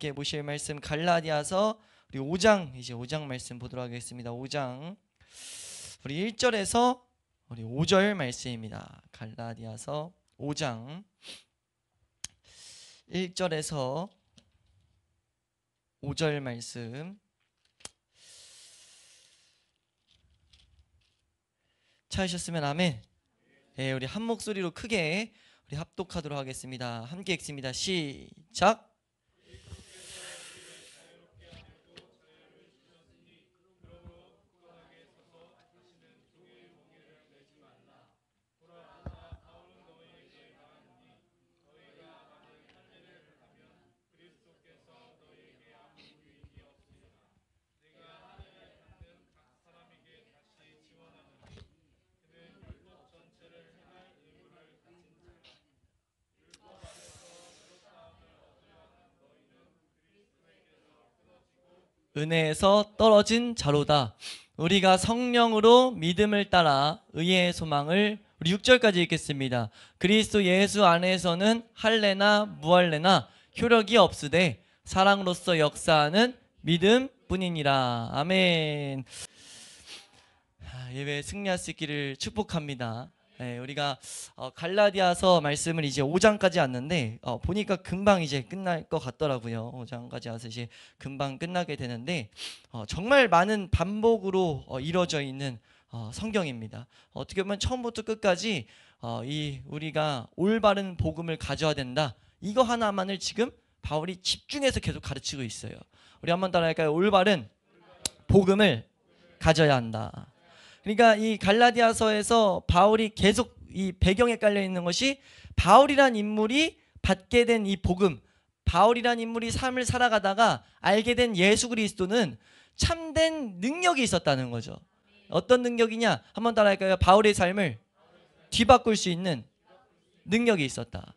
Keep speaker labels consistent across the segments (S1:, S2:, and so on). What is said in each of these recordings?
S1: 함께 보실 말씀 갈라디아서 우리 5장, 이제 5장 말씀 보도록 하겠습니다. 5장 우리 1절에서 우리 5절 말씀입니다. 갈라디아서 5장 1절에서 5절 말씀 찾으셨으면 아멘. 네, 우리 한 목소리로 크게 우리 합독하도록 하겠습니다. 함께 읽습니다. 시작. 은혜에서 떨어진 자로다. 우리가 성령으로 믿음을 따라 의의 소망을, 우리 6절까지 읽겠습니다. 그리스도 예수 안에서는 할례나 무할례나 효력이 없으되 사랑으로서 역사하는 믿음뿐이니라. 아멘. 예배 승리할 수 있기를 축복합니다. 네, 우리가 갈라디아서 말씀을 이제 5장까지 왔는데 보니까 금방 이제 끝날 것 같더라고요. 5장까지 와서 이제 금방 끝나게 되는데 정말 많은 반복으로 이루어져 있는 성경입니다. 어떻게 보면 처음부터 끝까지 우리가 올바른 복음을 가져야 된다, 이거 하나만을 지금 바울이 집중해서 계속 가르치고 있어요. 우리 한번 따라할까요? 올바른 복음을 가져야 한다. 그러니까 이 갈라디아서에서 바울이 계속 이 배경에 깔려 있는 것이 바울이란 인물이 받게 된 이 복음, 바울이란 인물이 삶을 살아가다가 알게 된 예수 그리스도는 참된 능력이 있었다는 거죠. 어떤 능력이냐? 한번 따라할까요? 바울의 삶을 뒤바꿀 수 있는 능력이 있었다.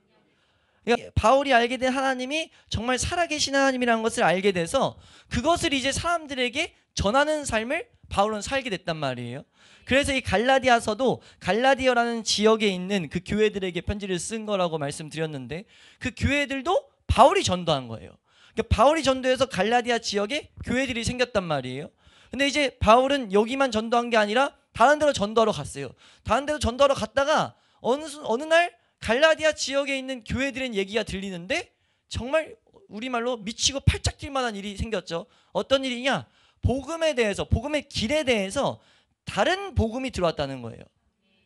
S1: 그러니까 바울이 알게 된 하나님이 정말 살아계신 하나님이라는 것을 알게 돼서 그것을 이제 사람들에게 전하는 삶을 바울은 살게 됐단 말이에요. 그래서 이 갈라디아서도 갈라디아라는 지역에 있는 그 교회들에게 편지를 쓴 거라고 말씀드렸는데, 그 교회들도 바울이 전도한 거예요. 그러니까 바울이 전도해서 갈라디아 지역에 교회들이 생겼단 말이에요. 근데 이제 바울은 여기만 전도한 게 아니라 다른 데로 전도하러 갔어요. 다른 데로 전도하러 갔다가 어느 날 갈라디아 지역에 있는 교회들의 얘기가 들리는데 정말 우리말로 미치고 팔짝 뛸 만한 일이 생겼죠. 어떤 일이냐? 복음에 대해서, 복음의 길에 대해서 다른 복음이 들어왔다는 거예요.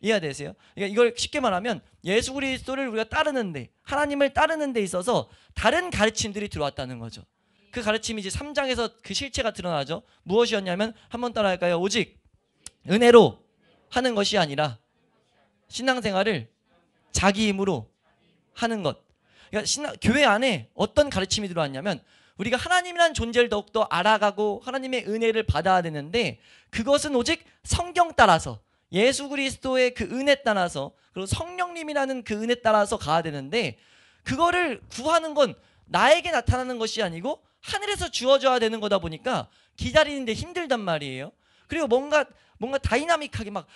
S1: 이해되세요? 그러니까 이걸 쉽게 말하면 예수 그리스도를 우리가 따르는데, 하나님을 따르는 데 있어서 다른 가르침들이 들어왔다는 거죠. 그 가르침이 이제 3장에서 그 실체가 드러나죠. 무엇이었냐면, 한번 따라할까요? 오직 은혜로 하는 것이 아니라 신앙생활을 자기 힘으로 하는 것. 그러니까 교회 안에 어떤 가르침이 들어왔냐면, 우리가 하나님이라는 존재를 더욱더 알아가고 하나님의 은혜를 받아야 되는데, 그것은 오직 성경 따라서, 예수 그리스도의 그 은혜 따라서, 그리고 성령님이라는 그 은혜 따라서 가야 되는데, 그거를 구하는 건 나에게 나타나는 것이 아니고 하늘에서 주어져야 되는 거다 보니까 기다리는데 힘들단 말이에요. 그리고 뭔가 다이나믹하게 막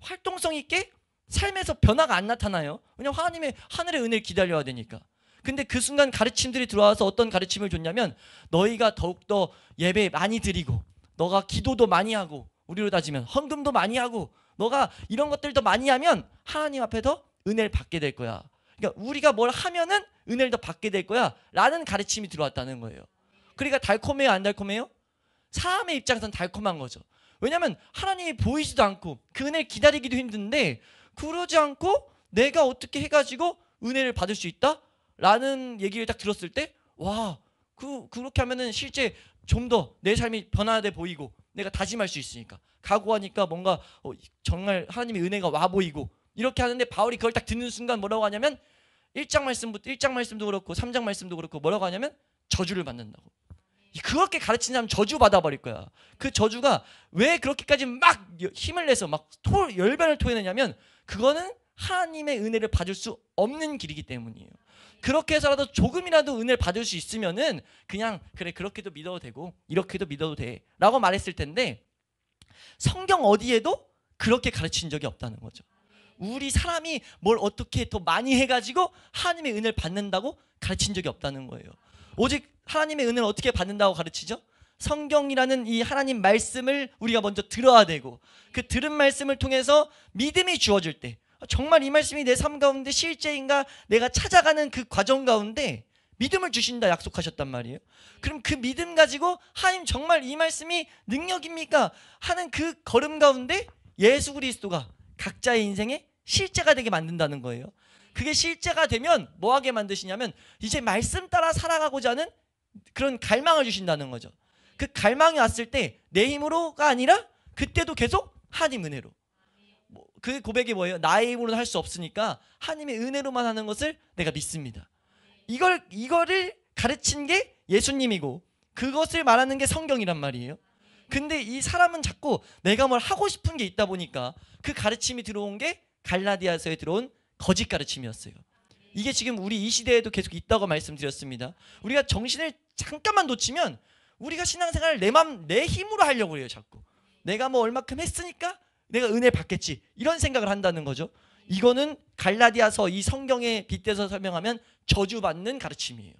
S1: 활동성 있게 삶에서 변화가 안 나타나요. 왜냐하면 하늘의 은혜를 기다려야 되니까. 근데 그 순간 가르침들이 들어와서 어떤 가르침을 줬냐면, 너희가 더욱더 예배 많이 드리고, 너가 기도도 많이 하고, 우리로 따지면 헌금도 많이 하고, 너가 이런 것들도 많이 하면 하나님 앞에 더 은혜를 받게 될 거야. 그러니까 우리가 뭘 하면은 은혜를 더 받게 될 거야 라는 가르침이 들어왔다는 거예요. 그러니까 달콤해요, 안 달콤해요? 사람의 입장에서는 달콤한 거죠. 왜냐하면 하나님이 보이지도 않고 그 은혜를 기다리기도 힘든데, 그러지 않고 내가 어떻게 해가지고 은혜를 받을 수 있다? 라는 얘기를 딱 들었을 때, 와, 그렇게 하면은 실제 좀 더 내 삶이 변화돼 보이고 내가 다짐할 수 있으니까, 각오하니까 뭔가 정말 하나님의 은혜가 와 보이고, 이렇게 하는데 바울이 그걸 딱 듣는 순간 뭐라고 하냐면, 1장 말씀도 그렇고 3장 말씀도 그렇고 뭐라고 하냐면 저주를 받는다고. 그렇게 가르치는 사람 저주 받아버릴 거야. 그 저주가 왜 그렇게까지 막 힘을 내서 막 열변을 토해내냐면, 그거는 하나님의 은혜를 받을 수 없는 길이기 때문이에요. 그렇게 해서라도 조금이라도 은혜를 받을 수 있으면은 그냥 그래, 그렇게도 믿어도 되고 이렇게도 믿어도 돼 라고 말했을 텐데, 성경 어디에도 그렇게 가르친 적이 없다는 거죠. 우리 사람이 뭘 어떻게 더 많이 해가지고 하나님의 은혜를 받는다고 가르친 적이 없다는 거예요. 오직 하나님의 은혜를 어떻게 받는다고 가르치죠? 성경이라는 이 하나님 말씀을 우리가 먼저 들어야 되고, 그 들은 말씀을 통해서 믿음이 주어질 때, 정말 이 말씀이 내 삶 가운데 실제인가, 내가 찾아가는 그 과정 가운데 믿음을 주신다 약속하셨단 말이에요. 그럼 그 믿음 가지고 하나님 정말 이 말씀이 능력입니까? 하는 그 걸음 가운데 예수 그리스도가 각자의 인생에 실제가 되게 만든다는 거예요. 그게 실제가 되면 뭐하게 만드시냐면 이제 말씀 따라 살아가고자 하는 그런 갈망을 주신다는 거죠. 그 갈망이 왔을 때 내 힘으로가 아니라 그때도 계속 하나님 은혜로. 그 고백이 뭐예요? 나의 힘으로는 할 수 없으니까 하나님의 은혜로만 하는 것을 내가 믿습니다. 이거를 가르친 게 예수님이고 그것을 말하는 게 성경이란 말이에요. 근데 이 사람은 자꾸 내가 뭘 하고 싶은 게 있다 보니까 그 가르침이 들어온 게 갈라디아서에 들어온 거짓 가르침이었어요. 이게 지금 우리 이 시대에도 계속 있다고 말씀드렸습니다. 우리가 정신을 잠깐만 놓치면 우리가 신앙생활을 내 힘으로 하려고 해요. 자꾸 내가 뭐 얼마큼 했으니까 내가 은혜 받겠지, 이런 생각을 한다는 거죠. 이거는 갈라디아서 이 성경에 빗대서 설명하면 저주받는 가르침이에요.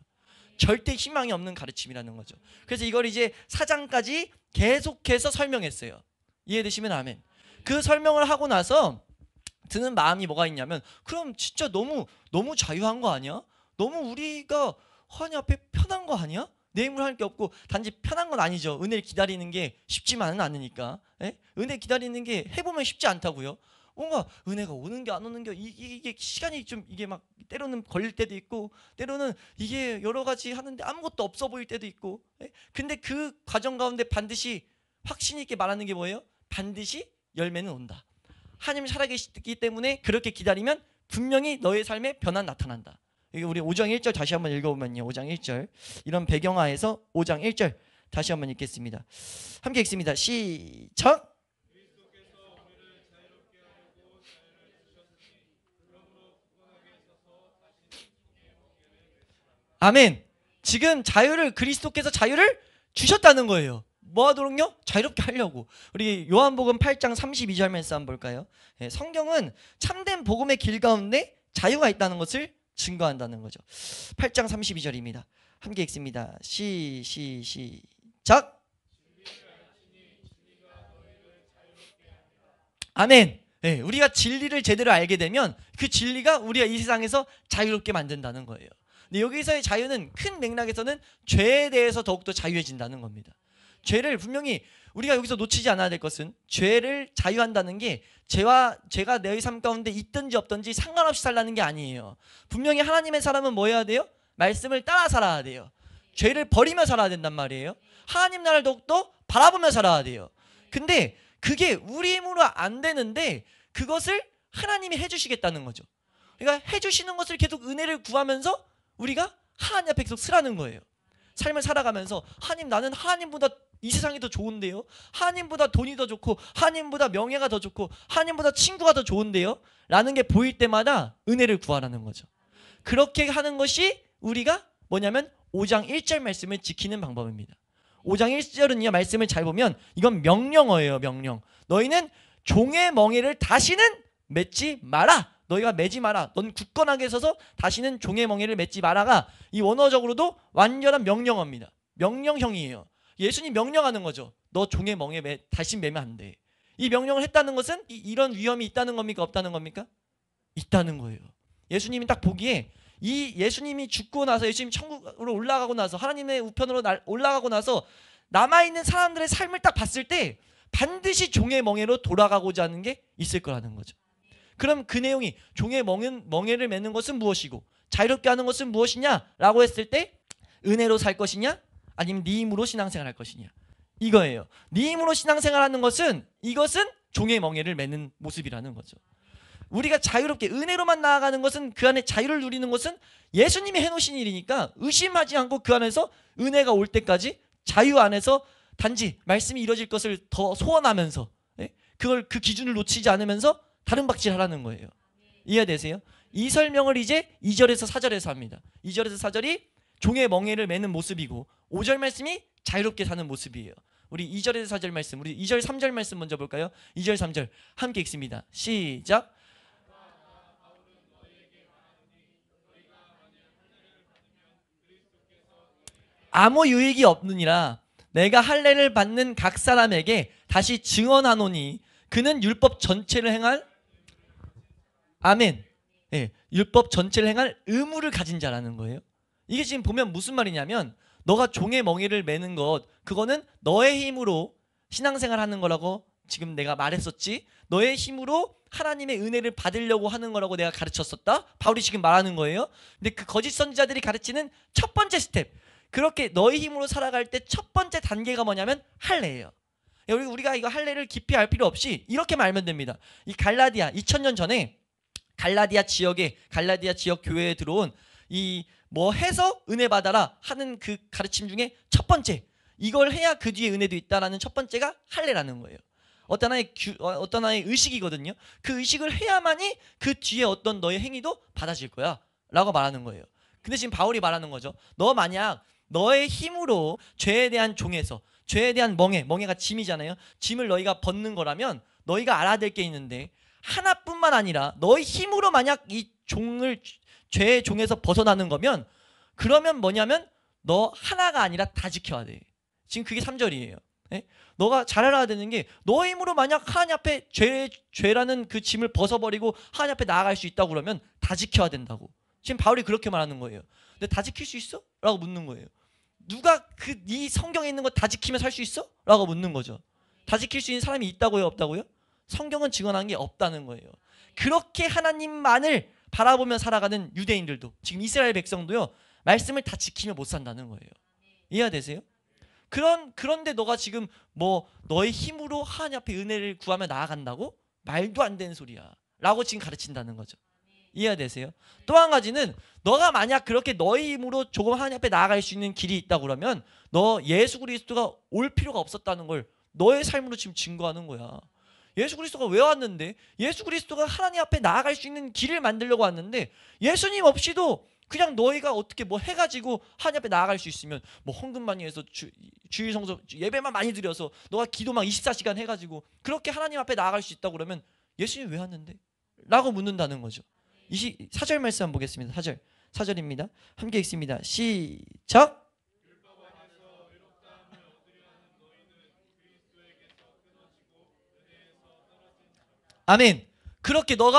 S1: 절대 희망이 없는 가르침이라는 거죠. 그래서 이걸 이제 4장까지 계속해서 설명했어요. 이해되시면 아멘. 그 설명을 하고 나서 드는 마음이 뭐가 있냐면, 그럼 진짜 너무 자유한 거 아니야? 너무 우리가 하나님 앞에 편한 거 아니야? 내 힘으로 할 게 없고, 단지 편한 건 아니죠. 은혜를 기다리는 게 쉽지만은 않으니까. 에? 은혜 기다리는 게 해보면 쉽지 않다고요. 뭔가 은혜가 오는 게 안 오는 게 이게 시간이 좀 이게 막 때로는 걸릴 때도 있고, 때로는 이게 여러 가지 하는데 아무것도 없어 보일 때도 있고. 에? 근데 그 과정 가운데 반드시 확신 있게 말하는 게 뭐예요? 반드시 열매는 온다. 하나님 살아계시기 때문에 그렇게 기다리면 분명히 너의 삶에 변화 나타난다. 이게 우리 5장 1절 다시 한번 읽어보면요. 5장 1절. 이런 배경하에서 5장 1절 다시 한번 읽겠습니다. 함께 읽습니다. 시작. 아멘. 지금 자유를, 그리스도께서 자유를 주셨다는 거예요. 뭐 하도록요? 자유롭게 하려고. 우리 요한복음 8장 32절 말씀 한번 볼까요? 예, 성경은 참된 복음의 길 가운데 자유가 있다는 것을 증거한다는 거죠. 8장 32절입니다. 함께 읽습니다. 시작. 아멘. 예, 우리가 진리를 제대로 알게 되면 그 진리가 우리가 이 세상에서 자유롭게 만든다는 거예요. 근데 여기서의 자유는 큰 맥락에서는 죄에 대해서 더욱더 자유해진다는 겁니다. 죄를 분명히 우리가 여기서 놓치지 않아야 될 것은, 죄를 자유한다는 게 죄가 내 삶 가운데 있든지 없든지 상관없이 살라는 게 아니에요. 분명히 하나님의 사람은 뭐 해야 돼요? 말씀을 따라 살아야 돼요. 죄를 버리며 살아야 된단 말이에요. 하나님 나라를 더욱더 바라보며 살아야 돼요. 근데 그게 우리 힘으로 안 되는데 그것을 하나님이 해주시겠다는 거죠. 그러니까 해주시는 것을 계속 은혜를 구하면서 우리가 하나님 앞에 계속 쓰라는 거예요. 삶을 살아가면서 하나님, 나는 하나님보다 이 세상이 더 좋은데요, 하나님보다 돈이 더 좋고 하나님보다 명예가 더 좋고 하나님보다 친구가 더 좋은데요 라는 게 보일 때마다 은혜를 구하라는 거죠. 그렇게 하는 것이 우리가 뭐냐면 5장 1절 말씀을 지키는 방법입니다. 5장 1절은요, 말씀을 잘 보면 이건 명령어예요. 명령. 너희는 종의 멍에를 다시는 맺지 마라. 너희가 매지 마라. 넌 굳건하게 서서 다시는 종의 멍에를 맺지 마라가 이 원어적으로도 완전한 명령어입니다. 명령형이에요. 예수님 명령하는 거죠. 너 종의 멍에 다시 매면 안 돼. 이 명령을 했다는 것은 이런 위험이 있다는 겁니까? 없다는 겁니까? 있다는 거예요. 예수님이 딱 보기에 이 예수님이 죽고 나서, 예수님이 천국으로 올라가고 나서, 하나님의 우편으로 올라가고 나서 남아있는 사람들의 삶을 딱 봤을 때 반드시 종의 멍에로 돌아가고자 하는 게 있을 거라는 거죠. 그럼 그 내용이 종의 멍에를 매는 것은 무엇이고 자유롭게 하는 것은 무엇이냐라고 했을 때, 은혜로 살 것이냐 아니면 네 힘으로 신앙생활 할 것이냐, 이거예요. 네 힘으로 신앙생활하는 것은, 이것은 종의 멍에를 매는 모습이라는 거죠. 우리가 자유롭게 은혜로만 나아가는 것은, 그 안에 자유를 누리는 것은 예수님이 해놓으신 일이니까 의심하지 않고 그 안에서 은혜가 올 때까지 자유 안에서 단지 말씀이 이루어질 것을 더 소원하면서, 그걸 그 기준을 놓치지 않으면서 다른 박질하라는 거예요. 이해되세요? 이 설명을 이제 2절에서 4절에서 합니다. 2절에서 4절이 종의 멍에를 매는 모습이고 5절 말씀이 자유롭게 사는 모습이에요. 우리 2절에서 4절 말씀, 우리 2절 3절 말씀 먼저 볼까요? 2절 3절 함께 읽습니다. 시작. 아무 유익이 없느니라. 내가 할례를 받는 각 사람에게 다시 증언하노니 그는 율법 전체를 행할 아멘. 예, 율법 전체를 행할 의무를 가진 자라는 거예요. 이게 지금 보면 무슨 말이냐면 너가 종의 멍에를 매는 것 그거는 너의 힘으로 신앙생활 하는 거라고 지금 내가 말했었지. 너의 힘으로 하나님의 은혜를 받으려고 하는 거라고 내가 가르쳤었다. 바울이 지금 말하는 거예요. 근데 그 거짓 선지자들이 가르치는 첫 번째 스텝, 그렇게 너의 힘으로 살아갈 때 첫 번째 단계가 뭐냐면 할례예요. 우리가 이거 할례를 깊이 알 필요 없이 이렇게만 알면 됩니다. 이 갈라디아 2000년 전에 갈라디아 지역 교회에 들어온 이 뭐 해서 은혜 받아라 하는 그 가르침 중에 첫 번째, 이걸 해야 그 뒤에 은혜도 있다라는 첫 번째가 할례라는 거예요. 어떤 하나의 의식이거든요. 그 의식을 해야만이 그 뒤에 어떤 너의 행위도 받아질 거야 라고 말하는 거예요. 근데 지금 바울이 말하는 거죠. 너 만약 너의 힘으로 죄에 대한 종에서, 죄에 대한 멍에가 짐이잖아요. 짐을 너희가 벗는 거라면 너희가 알아야 될 게 있는데, 하나뿐만 아니라 너의 힘으로 만약 이 죄의 종에서 벗어나는 거면, 그러면 뭐냐면 너 하나가 아니라 다 지켜야 돼. 지금 그게 3절이에요. 예? 너가 잘 알아야 되는 게, 너의 힘으로 만약 하나님 앞에 죄라는 그 짐을 벗어버리고 하나님 앞에 나아갈 수 있다고 그러면 다 지켜야 된다고. 지금 바울이 그렇게 말하는 거예요. 근데 다 지킬 수 있어? 라고 묻는 거예요. 누가 네 성경에 있는 거 다 지키면 살 수 있어? 라고 묻는 거죠. 다 지킬 수 있는 사람이 있다고요? 없다고요? 성경은 증언한 게 없다는 거예요. 그렇게 하나님만을 바라보며 살아가는 유대인들도, 지금 이스라엘 백성도요, 말씀을 다 지키며 못 산다는 거예요. 이해되세요? 그런데 너가 지금 뭐 너의 힘으로 하나님 앞에 은혜를 구하며 나아간다고? 말도 안 되는 소리야 라고 지금 가르친다는 거죠. 이해되세요? 또 한 가지는, 너가 만약 그렇게 너의 힘으로 조금 하나님 앞에 나아갈 수 있는 길이 있다고 그러면 너 예수 그리스도가 올 필요가 없었다는 걸 너의 삶으로 지금 증거하는 거야. 예수 그리스도가 왜 왔는데? 예수 그리스도가 하나님 앞에 나아갈 수 있는 길을 만들려고 왔는데, 예수님 없이도 그냥 너희가 어떻게 뭐 해가지고 하나님 앞에 나아갈 수 있으면, 뭐 헌금 많이 해서 주일 성서 예배만 많이 드려서 너가 기도만 24시간 해가지고 그렇게 하나님 앞에 나아갈 수 있다고 그러면 예수님 왜 왔는데? 라고 묻는다는 거죠. 4절 말씀 한번 보겠습니다. 4절입니다. 함께 읽습니다. 시작. 아멘. 그렇게 너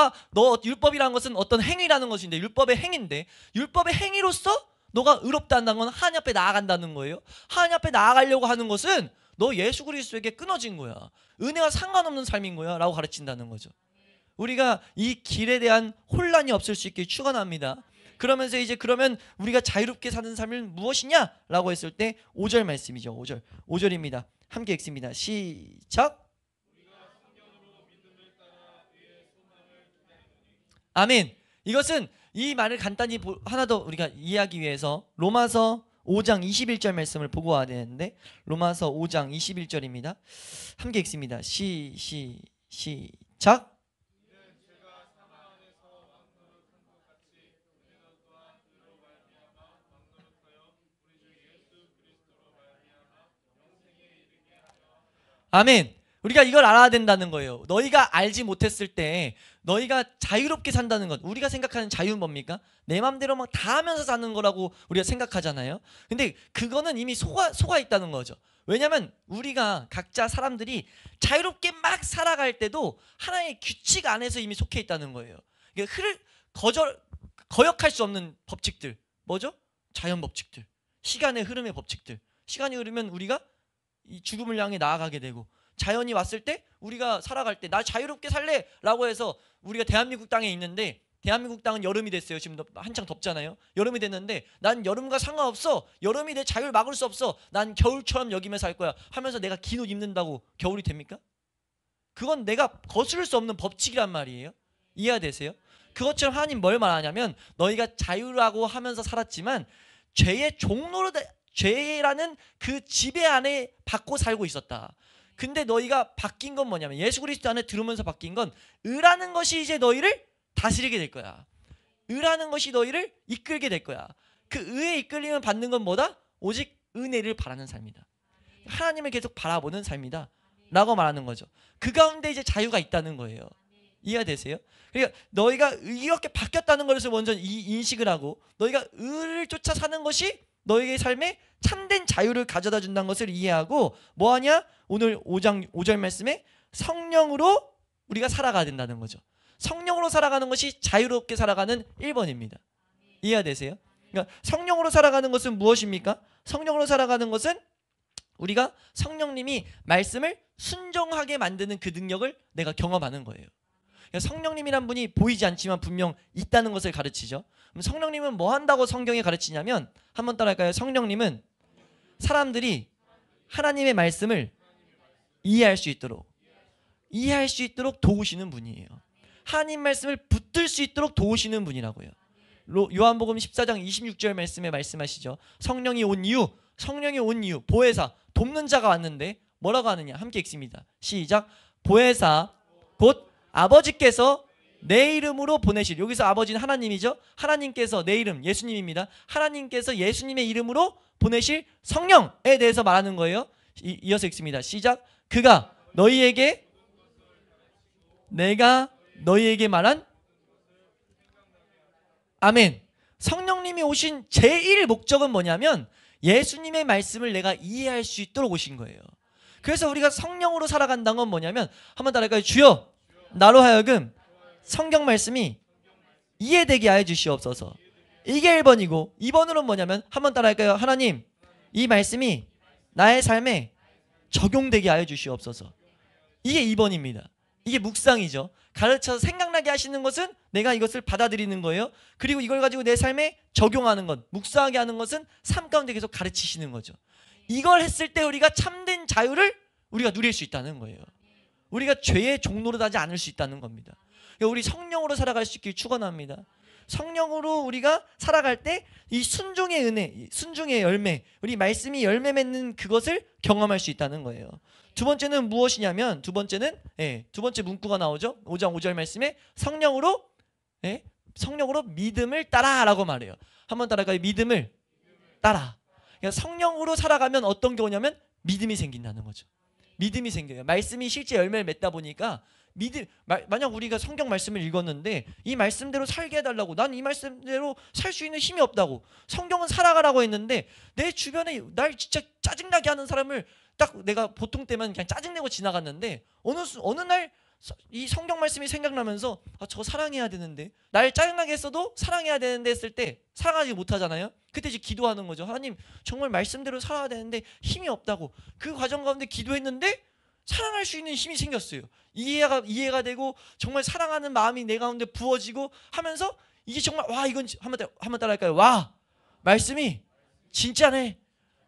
S1: 율법이라는 것은 어떤 행위라는 것인데, 율법의 행위인데, 율법의 행위로서 너가 의롭다는 건 하나님 앞에 나아간다는 거예요. 하나님 앞에 나아가려고 하는 것은 너 예수 그리스도에게 끊어진 거야. 은혜와 상관없는 삶인 거야 라고 가르친다는 거죠. 우리가 이 길에 대한 혼란이 없을 수 있게 축원합니다. 그러면서 이제 그러면 우리가 자유롭게 사는 삶은 무엇이냐 라고 했을 때 5절 말씀이죠. 5절입니다. 함께 읽습니다. 시작. 아멘. 이것은, 이 말을 간단히 하나 더 우리가 이해하기 위해서 로마서 5장 21절 말씀을 보고 와야 되는데, 로마서 5장 21절입니다. 함께 읽습니다. 시작. 아멘. 우리가 이걸 알아야 된다는 거예요. 너희가 알지 못했을 때 너희가 자유롭게 산다는 것, 우리가 생각하는 자유는 뭡니까? 내 맘대로 막 다 하면서 사는 거라고 우리가 생각하잖아요. 근데 그거는 이미 속아 있다는 거죠. 왜냐하면 우리가 각자 사람들이 자유롭게 막 살아갈 때도 하나의 규칙 안에서 이미 속해 있다는 거예요. 거역할 수 없는 법칙들, 뭐죠? 자연 법칙들, 시간의 흐름의 법칙들. 시간이 흐르면 우리가 이 죽음을 향해 나아가게 되고, 자연이 왔을 때 우리가 살아갈 때 나 자유롭게 살래 라고 해서, 우리가 대한민국 땅에 있는데, 대한민국 땅은 여름이 됐어요. 지금 한창 덥잖아요. 여름이 됐는데 난 여름과 상관없어, 여름이 내 자유를 막을 수 없어, 난 겨울처럼 여기면서 살 거야 하면서 내가 긴 옷 입는다고 겨울이 됩니까? 그건 내가 거스를 수 없는 법칙이란 말이에요. 이해되세요? 그것처럼 하나님 뭘 말하냐면, 너희가 자유라고 하면서 살았지만 죄의 죄라는 그 지배 안에 받고 살고 있었다. 근데 너희가 바뀐 건 뭐냐면, 예수 그리스도 안에 들으면서 바뀐 건, 의라는 것이 이제 너희를 다스리게 될 거야. 의라는 것이 너희를 이끌게 될 거야. 그 의에 이끌림을 받는 건 뭐다? 오직 은혜를 바라는 삶이다. 하나님을 계속 바라보는 삶이다 라고 말하는 거죠. 그 가운데 이제 자유가 있다는 거예요. 이해가 되세요? 그러니까 너희가 이렇게 바뀌었다는 것을 먼저 인식을 하고, 너희가 의를 쫓아 사는 것이 너에게 삶에 참된 자유를 가져다 준다는 것을 이해하고 뭐하냐? 오늘 5장 5절 말씀에 성령으로 우리가 살아가야 된다는 거죠. 성령으로 살아가는 것이 자유롭게 살아가는 1번입니다. 이해가 되세요? 그러니까 성령으로 살아가는 것은 무엇입니까? 성령으로 살아가는 것은 우리가 성령님이 말씀을 순종하게 만드는 그 능력을 내가 경험하는 거예요. 그러니까 성령님이란 분이 보이지 않지만 분명 있다는 것을 가르치죠. 그럼 성령님은 뭐 한다고 성경에 가르치냐면 한번 따라할까요? 성령님은 사람들이 하나님의 말씀을 이해할 수 있도록 도우시는 분이에요. 하나님 말씀을 붙들 수 있도록 도우시는 분이라고요. 요한복음 14장 26절 말씀에 말씀하시죠. 성령이 온 이유 보혜사 돕는 자가 왔는데 뭐라고 하느냐? 함께 읽습니다. 시작. 보혜사 곧 아버지께서 내 이름으로 보내실. 여기서 아버지는 하나님이죠. 하나님께서 내 이름 예수님입니다. 하나님께서 예수님의 이름으로 보내실 성령에 대해서 말하는 거예요. 이어서 읽습니다. 시작. 그가 너희에게 내가 너희에게 말한 아멘. 성령님이 오신 제1 목적은 뭐냐면 예수님의 말씀을 내가 이해할 수 있도록 오신 거예요. 그래서 우리가 성령으로 살아간다는 건 뭐냐면 한번 따라할까요? 주여 나로 하여금 성경 말씀이 이해되게 하여 주시옵소서. 이게 1번이고 2번으로는 뭐냐면 한번 따라할까요? 하나님 이 말씀이 나의 삶에 적용되게 하여 주시옵소서. 이게 2번입니다. 이게 묵상이죠. 가르쳐서 생각나게 하시는 것은 내가 이것을 받아들이는 거예요. 그리고 이걸 가지고 내 삶에 적용하는 것, 묵상하게 하는 것은 삶 가운데 계속 가르치시는 거죠. 이걸 했을 때 우리가 참된 자유를 우리가 누릴 수 있다는 거예요. 우리가 죄의 종로로 하지 않을 수 있다는 겁니다. 그러니까 우리 성령으로 살아갈 수 있길 축원합니다. 성령으로 우리가 살아갈 때 이 순종의 은혜, 순종의 열매, 우리 말씀이 열매 맺는 그것을 경험할 수 있다는 거예요. 두 번째는 무엇이냐면 두 번째 문구가 나오죠. 5장 5절 말씀에 성령으로 믿음을 따라라고 말해요. 한번 따라갈까요? 믿음을 따라. 그러니까 성령으로 살아가면 어떤 게 오냐면 믿음이 생긴다는 거죠. 믿음이 생겨요. 말씀이 실제 열매를 맺다 보니까 만약 우리가 성경 말씀을 읽었는데 이 말씀대로 살게 해달라고, 난 이 말씀대로 살 수 있는 힘이 없다고, 성경은 살아가라고 했는데 내 주변에 날 진짜 짜증나게 하는 사람을 딱 내가 보통 때만 그냥 짜증내고 지나갔는데 어느 날 이 성경 말씀이 생각나면서 저거 사랑해야 되는데, 날 짜증나게 했어도 사랑해야 되는데 했을 때 사랑하지 못하잖아요. 그때 이제 기도하는 거죠. 하나님 정말 말씀대로 살아야 되는데 힘이 없다고. 그 과정 가운데 기도했는데 사랑할 수 있는 힘이 생겼어요. 이해가 되고 정말 사랑하는 마음이 내 가운데 부어지고 하면서 이게 정말 와, 이건 한번 따라할까요? 와, 말씀이 진짜네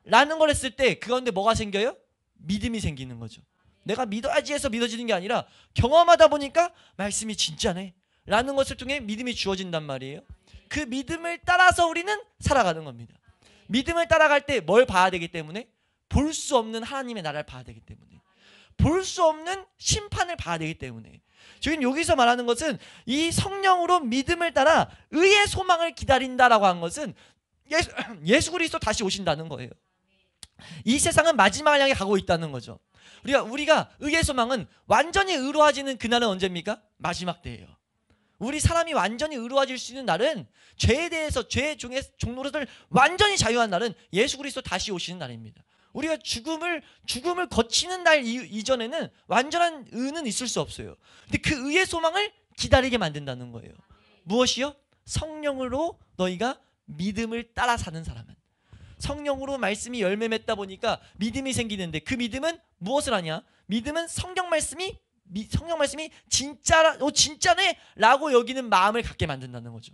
S1: 라는 걸 했을 때 그 가운데 뭐가 생겨요? 믿음이 생기는 거죠. 내가 믿어야지 해서 믿어지는 게 아니라 경험하다 보니까 말씀이 진짜네 라는 것을 통해 믿음이 주어진단 말이에요. 그 믿음을 따라서 우리는 살아가는 겁니다. 믿음을 따라갈 때 뭘 봐야 되기 때문에? 볼 수 없는 하나님의 나라를 봐야 되기 때문에, 볼 수 없는 심판을 봐야 되기 때문에. 지금 여기서 말하는 것은 이 성령으로 믿음을 따라 의의 소망을 기다린다라고 한 것은 예수 그리스도 다시 오신다는 거예요. 이 세상은 마지막을 향해 가고 있다는 거죠. 우리가 의의 소망은 완전히 의로워지는 그날은 언제입니까? 마지막 때예요. 우리 사람이 완전히 의로워질 수 있는 날은, 죄에 대해서 죄의 종로를 완전히 자유한 날은 예수 그리스도 다시 오시는 날입니다. 우리가 죽음을 거치는 날 이전에는 완전한 의는 있을 수 없어요. 근데 그 의의 소망을 기다리게 만든다는 거예요. 무엇이요? 성령으로 너희가 믿음을 따라 사는 사람은. 성령으로 말씀이 열매 맺다 보니까 믿음이 생기는데, 그 믿음은 무엇을 하냐? 믿음은 성경 말씀이 진짜네 라고 여기는 마음을 갖게 만든다는 거죠.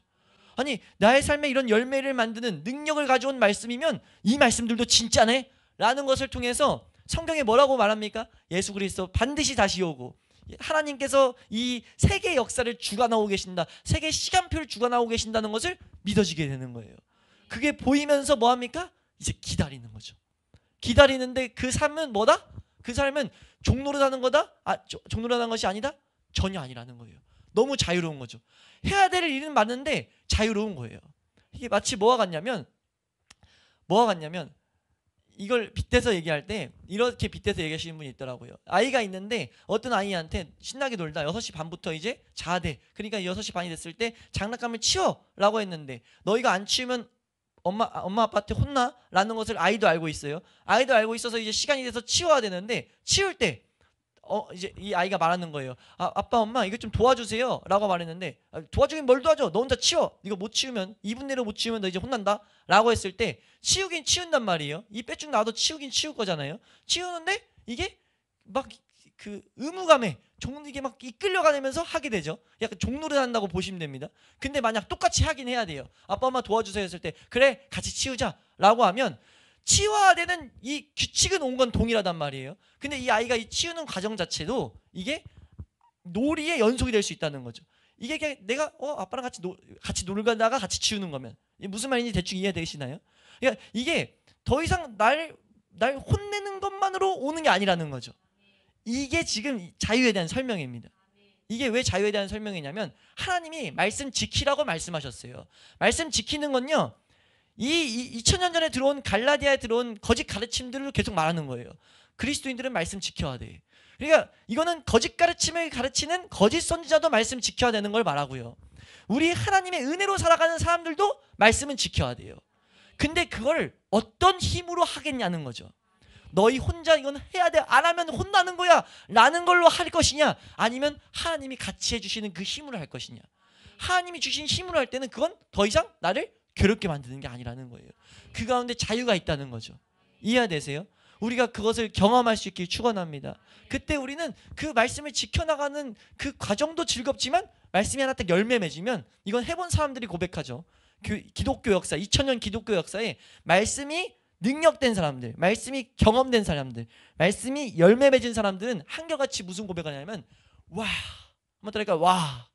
S1: 아니, 나의 삶에 이런 열매를 만드는 능력을 가져온 말씀이면 이 말씀들도 진짜네 라는 것을 통해서 성경에 뭐라고 말합니까? 예수 그리스도 반드시 다시 오고 하나님께서 이 세계 역사를 주관하고 계신다, 세계 시간표를 주관하고 계신다는 것을 믿어지게 되는 거예요. 그게 보이면서 뭐합니까? 이제 기다리는 거죠. 기다리는데 그 삶은 뭐다? 그 삶은 종노릇하는 거다? 종노릇하는 것이 아니다? 전혀 아니라는 거예요. 너무 자유로운 거죠. 해야 될 일은 많은데 자유로운 거예요. 이게 마치 뭐가 같냐면 이걸 빗대서 얘기할 때 이렇게 빗대서 얘기하시는 분이 있더라고요. 아이가 있는데 어떤 아이한테 신나게 놀다 6시 반부터 이제 자야 돼. 그러니까 6시 반이 됐을 때 장난감을 치워 라고 했는데, 너희가 안 치우면 엄마 아빠한테 혼나라는 것을 아이도 알고 있어요. 아이도 알고 있어서 이제 시간이 돼서 치워야 되는데 치울 때 이제 이 아이가 말하는 거예요. 아빠 엄마 이거 좀 도와주세요 라고 말했는데 도와주긴 뭘 도와줘, 너 혼자 치워, 이거 못 치우면 2분 내로 못 치우면 너 이제 혼난다 라고 했을 때 치우긴 치운단 말이에요. 이 빼쭉 나도 치우긴 치울 거잖아요. 치우는데 이게 막 그 의무감에 이게 막 이끌려가면서 하게 되죠. 약간 종노릇 한다고 보시면 됩니다. 근데 만약 똑같이 하긴 해야 돼요. 아빠 엄마 도와주세요 했을 때 그래 같이 치우자 라고 하면 치워야 되는 이 규칙은 온 건 동일하단 말이에요. 근데 이 아이가 이 치우는 과정 자체도 이게 놀이의 연속이 될 수 있다는 거죠. 이게 그냥 내가 아빠랑 같이 놀다가 같이 치우는 거면 무슨 말인지 대충 이해되시나요? 그러니까 이게 더 이상 날 혼내는 것만으로 오는 게 아니라는 거죠. 이게 지금 자유에 대한 설명입니다. 이게 왜 자유에 대한 설명이냐면 하나님이 말씀 지키라고 말씀하셨어요. 말씀 지키는 건요, 이 2000년 전에 들어온 갈라디아에 들어온 거짓 가르침들을 계속 말하는 거예요. 그리스도인들은 말씀 지켜야 돼. 그러니까 이거는 거짓 가르침을 가르치는 거짓 선지자도 말씀 지켜야 되는 걸 말하고요. 우리 하나님의 은혜로 살아가는 사람들도 말씀은 지켜야 돼요. 근데 그걸 어떤 힘으로 하겠냐는 거죠. 너희 혼자 이건 해야 돼, 안 하면 혼나는 거야 라는 걸로 할 것이냐, 아니면 하나님이 같이 해주시는 그 힘으로 할 것이냐. 하나님이 주신 힘으로 할 때는 그건 더 이상 나를 괴롭게 만드는 게 아니라는 거예요. 그 가운데 자유가 있다는 거죠. 이해되세요? 우리가 그것을 경험할 수 있길 축원합니다. 그때 우리는 그 말씀을 지켜나가는 그 과정도 즐겁지만 말씀이 하나 딱 열매 맺으면, 이건 해본 사람들이 고백하죠. 기독교 역사, 2000년 기독교 역사에 말씀이 능력된 사람들, 말씀이 경험된 사람들, 말씀이 열매 맺은 사람들은 한결같이 무슨 고백하냐면 와, 뭐랄까, 와,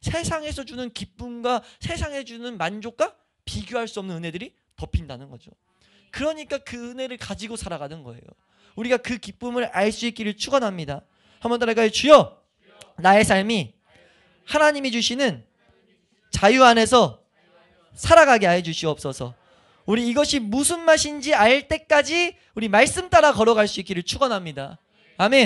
S1: 세상에서 주는 기쁨과 세상에 주는 만족과 비교할 수 없는 은혜들이 덮인다는 거죠. 그러니까 그 은혜를 가지고 살아가는 거예요. 우리가 그 기쁨을 알 수 있기를 축원합니다. 한번 따라가요. 주여, 나의 삶이 하나님이 주시는 자유 안에서 살아가게 하여 주시옵소서. 우리 이것이 무슨 맛인지 알 때까지 우리 말씀 따라 걸어갈 수 있기를 축원합니다. 아멘.